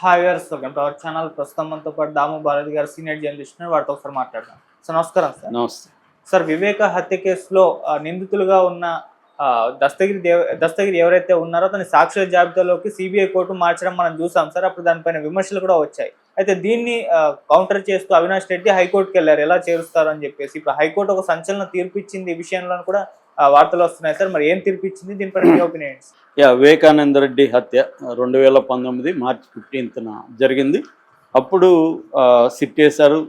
Hi viewers, welcome to our channel. ప్రస్తుతం మనతో పాటు దాము భారతి గారు సీనియర్ జర్నలిస్ట్, వారితో ఒకసారి మాట్లాడదాం. సార్ నమస్కారం. సార్ నమస్తే. సార్ వివేక హత్య కేసులో నిందితులుగా ఉన్న దస్తగిరి ఎవరైతే ఉన్నారో అతని సాక్షుల జాబితాలోకి సిబిఐ కోర్టు మార్చడం మనం చూసాం సార్. అప్పుడు దానిపైన విమర్శలు కూడా వచ్చాయి. అయితే దీన్ని కౌంటర్ చేస్తూ అవినాష్ రెడ్డి హైకోర్టుకి వెళ్ళారు, ఎలా చేరుస్తారు అని చెప్పేసి. ఇప్పుడు హైకోర్టు ఒక సంచలన తీర్పు ఇచ్చింది, ఈ విషయంలో కూడా వార్తలు వస్తున్నాయి సార్. మరి ఏం తీర్పు ఇచ్చింది, దీనిపైన మీ ఒపీనియన్? వివేకానంద రెడ్డి హత్య 2019 మార్చి 15న జరిగింది. అప్పుడు సిట్ వేశారు,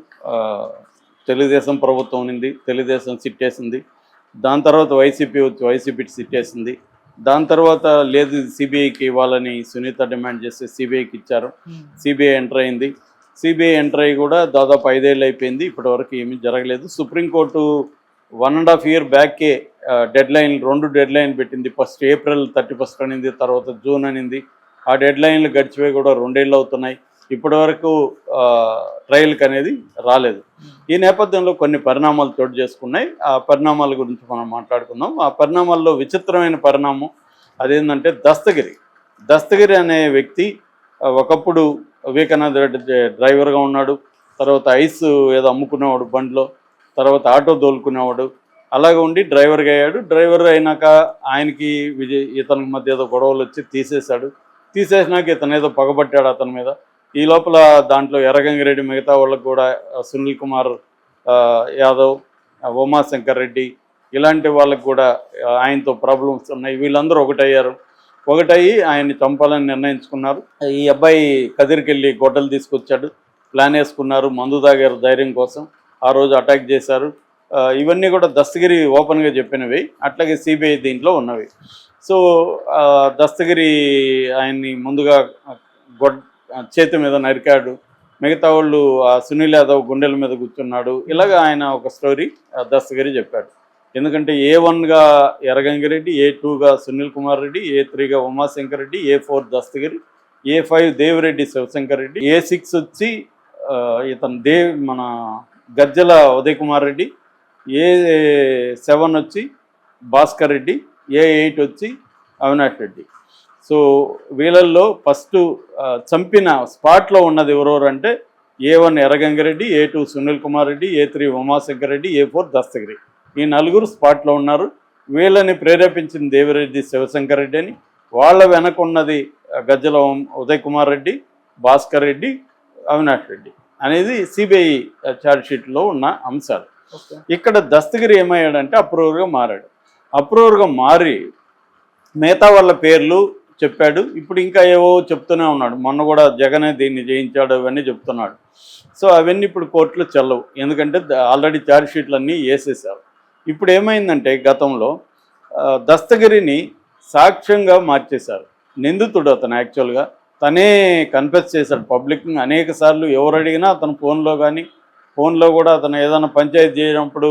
తెలుగుదేశం ప్రభుత్వం ఉంది, తెలుగుదేశం సిట్ వేసింది. దాని తర్వాత వైసీపీ వచ్చి వైసీపీ సిట్ వేసింది. దాని తర్వాత లేదు సిబిఐకి ఇవ్వాలని సునీత డిమాండ్ చేస్తే సిబిఐకి ఇచ్చారు. సిబిఐ ఎంటర్ అయింది. సిబిఐ ఎంటర్ అయ్యి కూడా దాదాపు 5 ఏళ్ళు అయిపోయింది, ఇప్పటి వరకు ఏమీ జరగలేదు. సుప్రీంకోర్టు 1.5 year బ్యాక్కే రెండు డెడ్ లైన్ పెట్టింది. ఫస్ట్ April 31 అనింది, తర్వాత జూన్ అనింది. ఆ డెడ్ లైన్లు గడిచిపోయి కూడా 2 ఏళ్ళు అవుతున్నాయి, ఇప్పటి వరకు ట్రయల్కి అనేది రాలేదు. ఈ నేపథ్యంలో కొన్ని పరిణామాలు చోటు చేసుకున్నాయి. ఆ పరిణామాల గురించి మనం మాట్లాడుకుందాం. ఆ పరిణామాల్లో విచిత్రమైన పరిణామం అదేంటంటే దస్తగిరి అనే వ్యక్తి ఒకప్పుడు వివేకానంద రెడ్డి డ్రైవర్గా ఉన్నాడు. తర్వాత ఐస్ ఏదో అమ్ముకునేవాడు బండిలో, తర్వాత ఆటో తోలుకునేవాడు. అలాగే ఉండి డ్రైవర్గా అయ్యాడు. డ్రైవర్ అయినాక ఆయనకి ఇతనికి మధ్య ఏదో గొడవలు వచ్చి తీసేసినాక ఇతను ఏదో పగబట్టాడు అతని మీద. ఈ లోపల దాంట్లో ఎర్రగంగిరెడ్డి, మిగతా వాళ్ళకు కూడా సునీల్ కుమార్ యాదవ్, ఉమాశంకర్ రెడ్డి, ఇలాంటి వాళ్ళకు కూడా ఆయనతో ప్రాబ్లమ్స్ ఉన్నాయి. వీళ్ళందరూ ఒకటయ్యి ఆయన్ని చంపాలని నిర్ణయించుకున్నారు. ఈ అబ్బాయి కదిరికెళ్ళి గొడ్డలు తీసుకొచ్చాడు, ప్లాన్ వేసుకున్నారు, మందు తాగారు ధైర్యం కోసం. ఆ రోజు అటాక్ చేశారు. ఇవన్నీ కూడా దస్తగిరి ఓపెన్గా చెప్పినవి, అట్లాగే సిబిఐ దీంట్లో ఉన్నవి. సో దస్తగిరి ఆయన్ని ముందుగా చేతి మీద నరికాడు, మిగతా వాళ్ళు సునీల్ యాదవ్ గుండెల మీద కూర్చున్నాడు. ఇలాగ ఆయన ఒక స్టోరీ దస్తగిరి చెప్పాడు. ఎందుకంటే A1గా Erra Gangi Reddy, A2గా Sunil Kumar Reddy, A3గా Umashankar Reddy, A4 Dastagiri, A5 Devireddy Shivshankar Reddy, A6 వచ్చి ఇతను మన గజ్జల ఉదయ్ కుమార్ రెడ్డి, A7 వచ్చి భాస్కర్ రెడ్డి, A8 వచ్చి అవినాష్ రెడ్డి. సో వీళ్ళల్లో ఫస్ట్ చంపిన స్పాట్లో ఉన్నది ఎవరెవరు అంటే A1 Erra Gangi Reddy, A2 Sunil Kumar Reddy, A3 Umashankar Reddy, A4 Dastagiri. ఈ 4 స్పాట్లో ఉన్నారు. వీళ్ళని ప్రేరేపించిన దేవిరెడ్డి శివశంకర్ రెడ్డి అని, వాళ్ళ వెనకున్నది గజ్జల ఉదయ్ కుమార్ రెడ్డి, భాస్కర్ రెడ్డి, అవినాష్ రెడ్డి అనేది సిబిఐ ఛార్జ్షీట్లో ఉన్న అంశాలు. ఇక్కడ దస్తగిరి ఏమయ్యాడంటే అప్రూవర్గా మారి మిగతా వాళ్ళ పేర్లు చెప్పాడు. ఇప్పుడు ఇంకా ఏవో చెప్తూనే ఉన్నాడు. మొన్న కూడా జగనే దీన్ని చేయించాడు, అవన్నీ చెప్తున్నాడు. సో అవన్నీ ఇప్పుడు కోర్టులో చెల్లవు, ఎందుకంటే ఆల్రెడీ ఛార్జ్షీట్లన్నీ వేసేసారు. ఇప్పుడు ఏమైందంటే గతంలో దస్తగిరిని సాక్ష్యంగా మార్చేశారు. నిందితుడు అతను యాక్చువల్గా తనే కన్ఫెస్ చేశాడు పబ్లిక్ అనేక సార్లు. ఎవరు అడిగినా అతను ఫోన్లో కూడా అతను ఏదైనా పంచాయతీ చేయనప్పుడు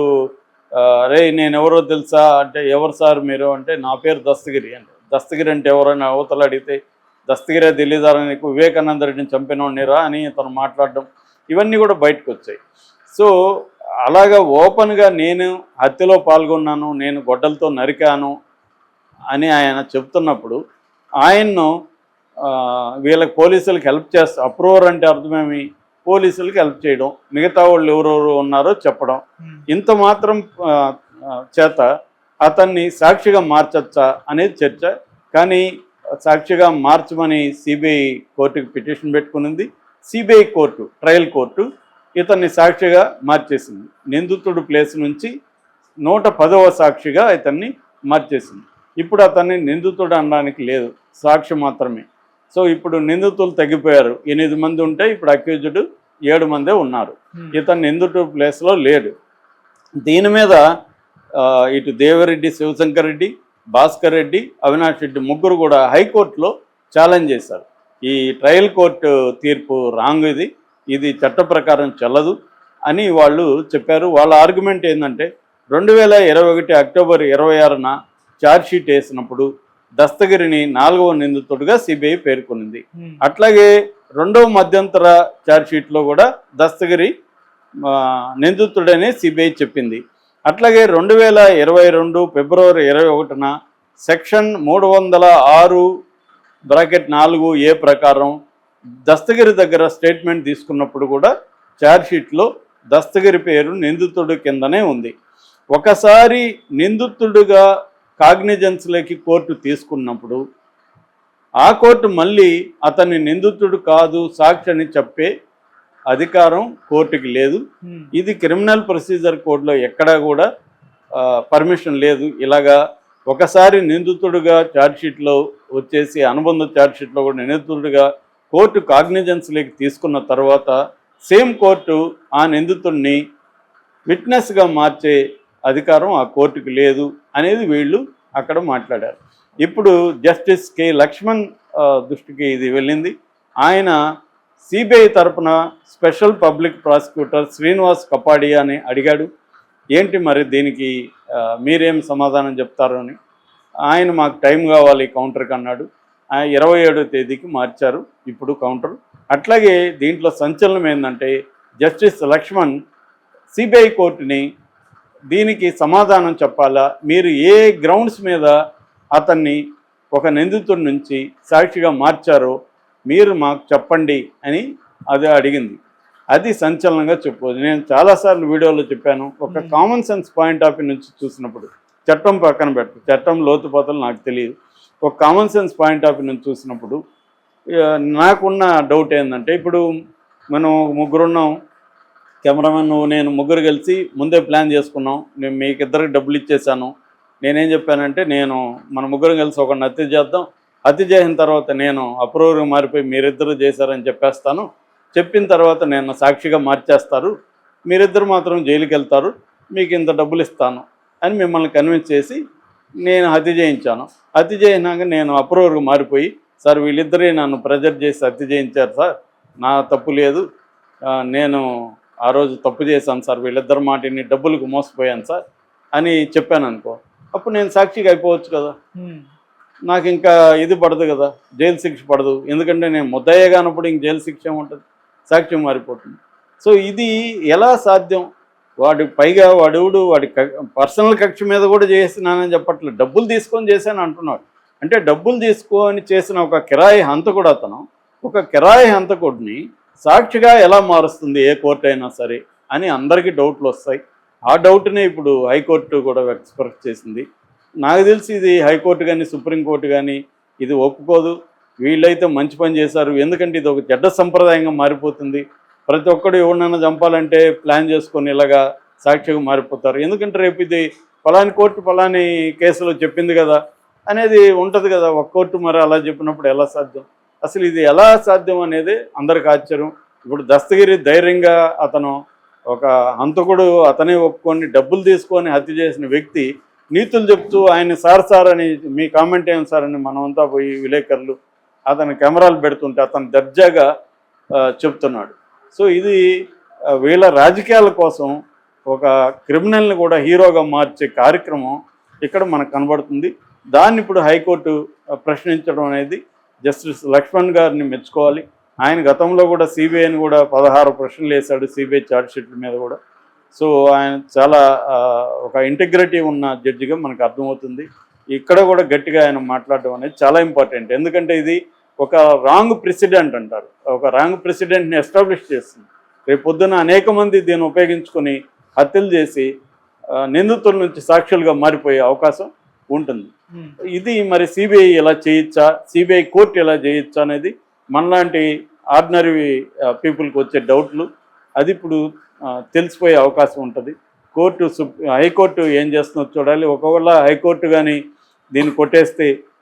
రే నేను ఎవరో తెలుసా అంటే, ఎవరు సార్ మీరు అంటే, నా పేరు దస్తగిరి అంటే. దస్తగిరి అంటే ఎవరైనా అవతల అడిగితే దస్తగిరే తెలియదారా నీకు, వివేకానంద రెడ్డిని చంపినోడినిరా అని అతను మాట్లాడడం, ఇవన్నీ కూడా బయటకు వచ్చాయి. సో అలాగా ఓపెన్గా నేను హత్యలో పాల్గొన్నాను, నేను గొడ్డలతో నరికాను అని ఆయన చెప్తున్నప్పుడు ఆయన్ను వీళ్ళకి పోలీసులకు హెల్ప్ చేస్తా, అప్రూవర్ అంటే అర్థమేమి, పోలీసులకు హెల్ప్ చేయడం, మిగతా వాళ్ళు ఎవరెవరు ఉన్నారో చెప్పడం, ఇంత మాత్రం చేత అతన్ని సాక్షిగా మార్చచ్చా అనేది చర్చ. కానీ సాక్షిగా మార్చమని సిబిఐ కోర్టుకి పిటిషన్ పెట్టుకునింది. సిబిఐ కోర్టు, ట్రయల్ కోర్టు ఇతన్ని సాక్షిగా మార్చేసింది. నిందితుడు ప్లేస్ నుంచి 110వ సాక్షిగా ఇతన్ని మార్చేసింది. ఇప్పుడు అతన్ని నిందితుడు అనడానికి లేదు, సాక్షి మాత్రమే. సో ఇప్పుడు నిందితులు తగ్గిపోయారు. 8 మంది ఉంటే ఇప్పుడు అక్యూజ్డ్ 7 మందే ఉన్నారు. ఇతను నిందితుడు ప్లేస్లో లేడు. దీని మీద ఇటు దేవిరెడ్డి శివశంకర్ రెడ్డి, భాస్కర్ రెడ్డి, అవినాష్ రెడ్డి ముగ్గురు కూడా హైకోర్టులో ఛాలెంజ్ చేశారు. ఈ ట్రయల్ కోర్టు తీర్పు రాంగ్, ఇది చట్ట ప్రకారం చెల్లదు అని వాళ్ళు చెప్పారు. వాళ్ళ ఆర్గ్యుమెంట్ ఏంటంటే 2021 అక్టోబర్ 26న ఛార్జ్షీట్ వేసినప్పుడు దస్తగిరిని 4వ నిందితుడిగా సిబిఐ పేర్కొనింది. అట్లాగే 2వ మధ్యంతర ఛార్జ్షీట్లో కూడా దస్తగిరి నిందితుడని సిబిఐ చెప్పింది. అట్లాగే 2022 ఫిబ్రవరి 21న సెక్షన్ 306(4)A ప్రకారం దస్తగిరి దగ్గర స్టేట్మెంట్ తీసుకున్నప్పుడు కూడా ఛార్జ్షీట్లో దస్తగిరి పేరు నిందితుడి కిందనే ఉంది. ఒకసారి నిందితుడిగా కాగ్నిజెన్స్లోకి కోర్టు తీసుకున్నప్పుడు ఆ కోర్టు మళ్ళీ అతన్ని నిందితుడు కాదు సాక్షి అని చెప్పే అధికారం కోర్టుకి లేదు. ఇది క్రిమినల్ ప్రొసీజర్ కోడ్లో ఎక్కడా కూడా పర్మిషన్ లేదు. ఇలాగా ఒకసారి నిందితుడిగా ఛార్జ్షీట్లో వచ్చేసి అనుబంధ ఛార్జ్షీట్లో కూడా నిందితుడిగా కోర్టు కాగ్నిజెన్స్లోకి తీసుకున్న తర్వాత సేమ్ కోర్టు ఆ నిందితుడిని విట్నెస్గా మార్చే అధికారం ఆ కోర్టుకి లేదు అనేది వీళ్ళు అక్కడ మాట్లాడారు. ఇప్పుడు జస్టిస్ కె లక్ష్మణ్ దృష్టికి ఇది వెళ్ళింది. ఆయన సిబిఐ తరపున స్పెషల్ పబ్లిక్ ప్రాసిక్యూటర్ శ్రీనివాస్ కపాడియాని అడిగాడు, ఏంటి మరి దీనికి మీరేం సమాధానం చెప్తారు అని. ఆయన మాకు టైం కావాలి కౌంటర్కి అన్నాడు. 27వ తేదీకి మార్చారు ఇప్పుడు కౌంటర్. అట్లాగే దీంట్లో సంచలనం ఏంటంటే జస్టిస్ లక్ష్మణ్ సిబిఐ కోర్టుని దీనికి సమాధానం చెప్పాలా, మీరు ఏ గ్రౌండ్స్ మీద అతన్ని ఒక నిందితుడి నుంచి సాక్షిగా మార్చారో మీరు మాకు చెప్పండి అని అది అడిగింది. అది సంచలనంగా చెప్పవచ్చు. నేను చాలాసార్లు వీడియోలో చెప్పాను, ఒక common sense point of view నుంచి చూసినప్పుడు, చట్టం పక్కన పెట్టు, చట్టం లోతుపాతలు నాకు తెలియదు, ఒక common sense point of view నుంచి చూసినప్పుడు నాకున్న డౌట్ ఏంటంటే, ఇప్పుడు మనం ముగ్గురున్నాం, కెమెరామెన్ నువ్వు నేను ముగ్గురు కలిసి ముందే ప్లాన్ చేసుకున్నాం, నేను మీకు ఇద్దరికి డబ్బులు ఇచ్చేసాను. నేనేం చెప్పానంటే, నేను మన ముగ్గురు కలిసి ఒకరిని హత్య చేద్దాం, హత్య చేసిన తర్వాత నేను అప్రూవర్గా మారిపోయి మీరిద్దరు చేశారని చెప్పేస్తాను, చెప్పిన తర్వాత నేను సాక్షిగా మార్చేస్తారు, మీరిద్దరు మాత్రం జైలుకి వెళ్తారు, మీకు ఇంత డబ్బులు ఇస్తాను అని మిమ్మల్ని కన్విన్స్ చేసి నేను హత్య చేయించాను. హత్య చేసినాక నేను అప్రూవర్గా మారిపోయి, సార్ వీళ్ళిద్దరే నన్ను ప్రెజర్ చేసి హత్య చేయించారు సార్, నా తప్పు లేదు, నేను ఆ రోజు తప్పు చేశాను సార్, వీళ్ళిద్దరు మాటిని డబ్బులకు మోసపోయాను సార్ అని చెప్పాను అనుకో, అప్పుడు నేను సాక్షిగా అయిపోవచ్చు కదా, నాకు ఇంకా ఇది పడదు కదా, జైలు శిక్ష పడదు. ఎందుకంటే నేను ముద్దయ్య కానప్పుడు ఇంక జైలు శిక్ష ఏముంటుంది, సాక్ష్యం మారిపోతుంది. సో ఇది ఎలా సాధ్యం? వాడి పైగా వాడి పర్సనల్ కక్ష మీద కూడా చేసినానని చెప్పట్లేదు, డబ్బులు తీసుకొని చేశాను అంటున్నాడు. అంటే డబ్బులు తీసుకొని చేసిన ఒక కిరాయి హంతకుడు అతను ఒక కిరాయి హంతకుడిని సాక్షిగా ఎలా మారుస్తుంది ఏ కోర్టు అయినా సరే అని అందరికీ డౌట్లు వస్తాయి. ఆ డౌట్నే ఇప్పుడు హైకోర్టు కూడా ఎక్స్ప్రెస్ చేసింది. నాకు తెలిసి ఇది హైకోర్టు కానీ సుప్రీంకోర్టు కానీ ఇది ఒప్పుకోదు. వీళ్ళైతే మంచి పని చేశారు, ఎందుకంటే ఇది ఒక చెడ్డ సంప్రదాయంగా మారిపోతుంది. ప్రతి ఒక్కడు ఎవరినైనా చంపాలంటే ప్లాన్ చేసుకొని ఇలాగా సాక్షిగా మారిపోతారు. ఎందుకంటే రేపు ఇది ఫలాని కోర్టు ఫలాని కేసులో చెప్పింది కదా అనేది ఉంటుంది కదా, ఒక కోర్టు మరి అలా చెప్పినప్పుడు ఎలా సాధ్యం? అసలు ఇది ఎలా సాధ్యం అనేది అందరికి ఆశ్చర్యం. ఇప్పుడు దస్తగిరి ధైర్యంగా అతను ఒక హంతకుడు అతనే ఒప్పుకొని డబ్బులు తీసుకొని హత్య చేసిన వ్యక్తి నీతులు చెప్తూ ఆయన సార్ అని మీ కామెంట్ ఏం సార్ అని మనమంతా పోయి విలేకరులు అతని కెమెరాలు పెడుతుంటే అతను దర్జాగా చెప్తున్నాడు. సో ఇది వీళ్ళ రాజకీయాల కోసం ఒక క్రిమినల్ని కూడా హీరోగా మార్చే కార్యక్రమం ఇక్కడ మనకు కనబడుతుంది. దాన్ని ఇప్పుడు హైకోర్టు ప్రశ్నించడం అనేది జస్టిస్ లక్ష్మణ్ గారిని మెచ్చుకోవాలి. ఆయన గతంలో కూడా సిబిఐని కూడా 16 ప్రశ్నలు వేశాడు సిబిఐ ఛార్జ్షీట్ల మీద కూడా. సో ఆయన చాలా ఒక ఇంటిగ్రిటీ ఉన్న జడ్జిగా మనకు అర్థమవుతుంది. ఇక్కడ కూడా గట్టిగా ఆయన మాట్లాడడం అనేది చాలా ఇంపార్టెంట్. ఎందుకంటే ఇది ఒక రాంగ్ ప్రెసిడెంట్ అంటారు, ఒక రాంగ్ ప్రెసిడెంట్ని ఎస్టాబ్లిష్ చేస్తుంది. రేపు పొద్దున అనేక మంది దీన్ని ఉపయోగించుకొని హత్యలు చేసి నిందితుల నుంచి సాక్షులుగా మారిపోయే అవకాశం ఉంటుంది. ఇది మరి సిబిఐ ఎలా చేయొచ్చా, సిబిఐ కోర్టు ఎలా చేయొచ్చా అనేది మనలాంటి ఆర్డినరీ పీపుల్కి వచ్చే డౌట్లు. అది ఇప్పుడు తెలిసిపోయే అవకాశం ఉంటుంది. హైకోర్టు ఏం చేస్తుందో చూడాలి. ఒకవేళ హైకోర్టు కానీ దీన్ని కొట్టేస్తే